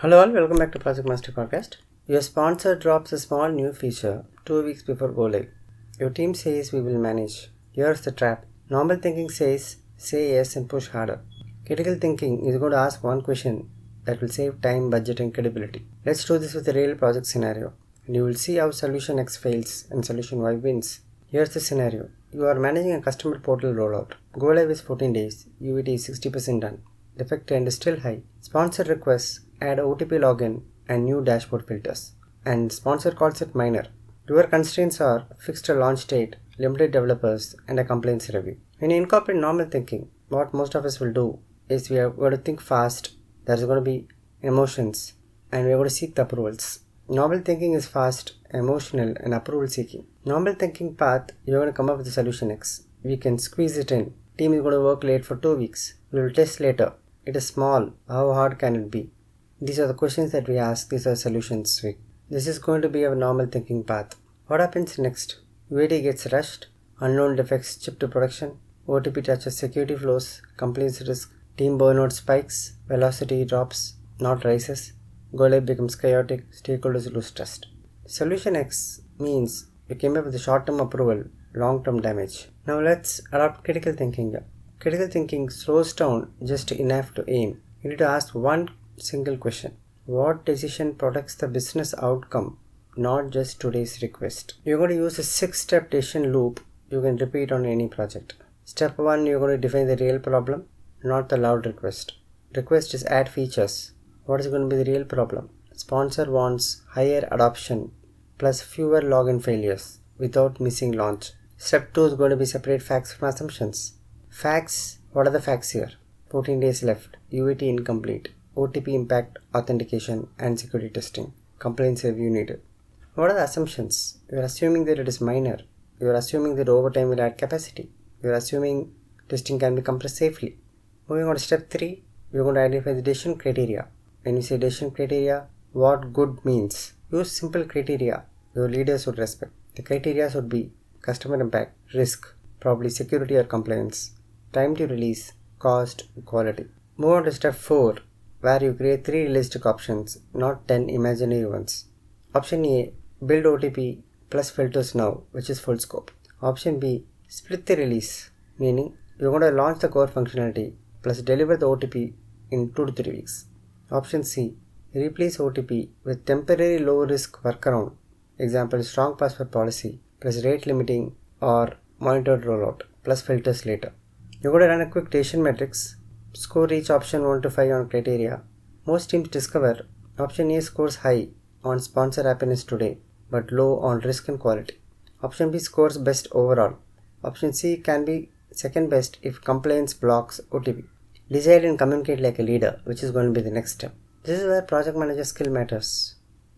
Hello all, welcome back to Project Master Podcast. Your sponsor drops a small new feature 2 weeks before go live. Your team says we will manage. Here's the trap. Normal thinking says say yes and push harder. Critical thinking is going to ask one question that will save time, budget and credibility. Let's do this with a real project scenario. And you will see how solution X fails and solution Y wins. Here's the scenario. You are managing a customer portal rollout. Go live is 14 days. UAT is 60% done. Defect trend is still high. Sponsor requests add OTP login and new dashboard filters. And sponsor calls it minor. Your constraints are fixed launch date, limited developers, and a complaints review. When you incorporate normal thinking, what most of us will do is we are going to think fast, there's going to be emotions, and we are going to seek the approvals. Normal thinking is fast, emotional, and approval seeking. Normal thinking path, you're going to come up with a solution X. We can squeeze it in. Team is going to work late for 2 weeks. We will test later. It is small. How hard can it be? These are the questions that we ask. These are solutions. This is going to be our normal thinking path. What happens next? UAT gets rushed. Unknown defects chip to production. OTP touches security flows. Complaints risk. Team burnout spikes. Velocity drops, not rises. Go live becomes chaotic. Stakeholders lose trust. Solution X means you came up with a short-term approval, long-term damage. Now let's adopt critical thinking. Critical thinking slows down just enough to aim. You need to ask one single question. What decision protects the business outcome, not just today's request? You're going to use a 6-step decision loop you can repeat on any project. Step 1, you're going to define the real problem, not the loud request. Request is add features. What is going to be the real problem? Sponsor wants higher adoption plus fewer login failures without missing launch. Step 2 is going to be separate facts from assumptions. Facts, what are the facts here? 14 days left, UAT incomplete, OTP impact authentication and security testing, complaints review needed. What are the assumptions? You are assuming that it is minor. You are assuming that overtime will add capacity. You are assuming testing can be compressed safely. Moving on to step 3, we are going to identify the decision criteria. When you say decision criteria, what good means? Use simple criteria your leaders would respect. The criteria should be customer impact, risk, probably security or compliance, time to release, cost, quality. Move on to step 4, where you create 3 realistic options, not 10 imaginary ones. Option A, build OTP plus filters now, which is full scope. Option B, split the release, meaning you're going to launch the core functionality plus deliver the OTP in 2 to 3 weeks. Option C, replace OTP with temporary low risk workaround, example strong password policy plus rate limiting or monitored rollout plus filters later. You're going to run a quick decision matrix. Score each option 1 to 5 on criteria. Most teams discover option A scores high on sponsor happiness today but low on risk and quality. Option B scores best overall. Option C can be second best if complaints blocks OTP. Decide and communicate like a leader, which is going to be the next step. This is where project manager skill matters.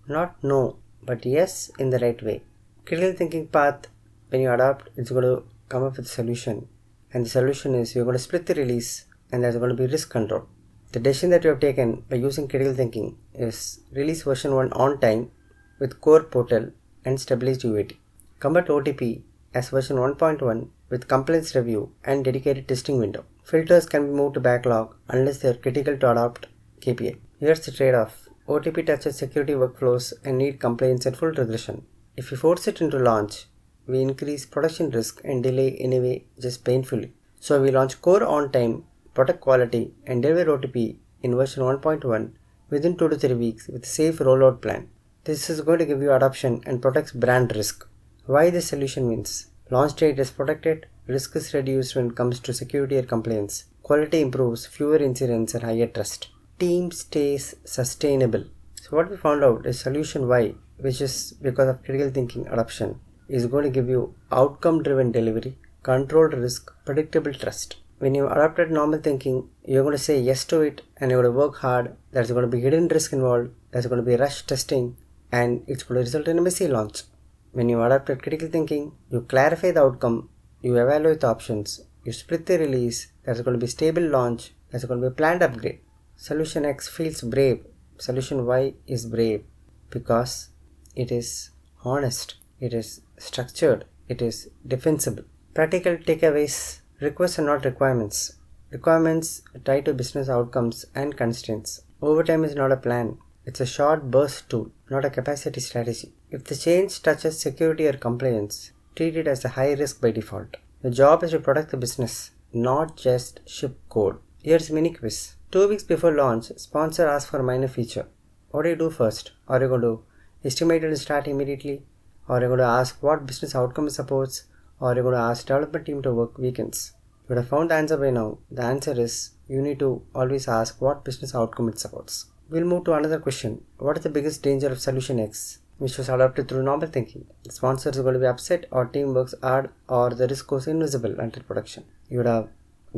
Not no, but yes in the right way. Critical thinking path, when you adopt, it's going to come up with a solution. And the solution is you're going to split the release and there's going to be risk control. The decision that you have taken by using critical thinking is release version 1 on time with core portal and stabilized UAT. Convert OTP as version 1.1 with complaints review and dedicated testing window. Filters can be moved to backlog unless they are critical to adopt KPI. Here's the trade-off. OTP touches security workflows and need complaints at full regression. If you force it into launch, we increase production risk and delay anyway just painfully. So we launch core on time, protect quality and deliver OTP in version 1.1 within 2 to 3 weeks with a safe rollout plan. This is going to give you adoption and protects brand risk. Why this solution wins? Launch date is protected, risk is reduced when it comes to security or compliance, quality improves, fewer incidents and higher trust. Team stays sustainable. So what we found out is solution Y, which is because of critical thinking adoption, is going to give you outcome-driven delivery, controlled risk, predictable trust. When you adopted normal thinking, you're going to say yes to it and you're going to work hard. There's going to be hidden risk involved. There's going to be rush testing and it's going to result in a messy launch. When you adopted critical thinking, you clarify the outcome, you evaluate the options, you split the release, there's going to be stable launch, there's going to be a planned upgrade. Solution X feels brave. Solution Y is brave because it is honest, it is structured, it is defensible. Practical takeaways. Requests are not requirements. Requirements tie to business outcomes and constraints. Overtime is not a plan. It's a short burst tool, not a capacity strategy. If the change touches security or compliance, treat it as a high risk by default. The job is to protect the business, not just ship code. Here's a mini quiz. 2 weeks before launch, sponsor asks for a minor feature. What do you do first? Are you going to estimate it and start immediately? Or are you going to ask what business outcome it supports? Or are you going to ask development team to work weekends? You would have found the answer by now. The answer is you need to always ask what business outcome it supports. We'll move to another question. What is the biggest danger of solution X, which was adopted through normal thinking? The sponsor is going to be upset, or team works hard, or the risk goes invisible until production. You would have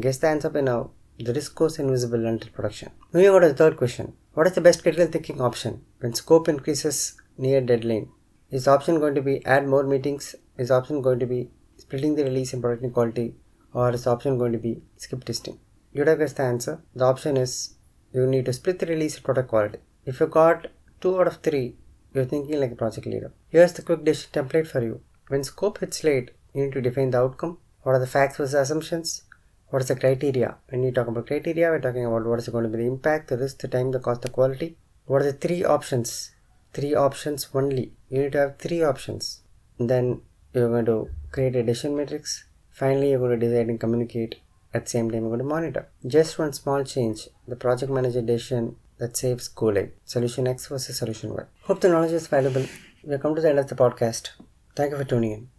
guessed the answer by now. The risk goes invisible until production. Moving on to the third question. What is the best critical thinking option when scope increases near deadline? Is the option going to be add more meetings? Is the option going to be splitting the release and protecting quality? Or is the option going to be skip testing? You would have guessed the answer. The option is you need to split the release and protect quality. If you got 2 out of 3, you're thinking like a project leader. Here's the quick decision template for you. When scope hits late, you need to define the outcome. What are the facts versus assumptions? What is the criteria? When you talk about criteria, we're talking about what is going to be the impact, the risk, the time, the cost, the quality. What are the 3 options? 3 options only. You need to have 3 options. Then you're going to create a decision matrix. Finally, you're going to decide and communicate. At the same time, you're going to monitor. Just one small change, the project manager decision that saves go live. Solution X versus solution Y. Hope the knowledge is valuable. We have come to the end of the podcast. Thank you for tuning in.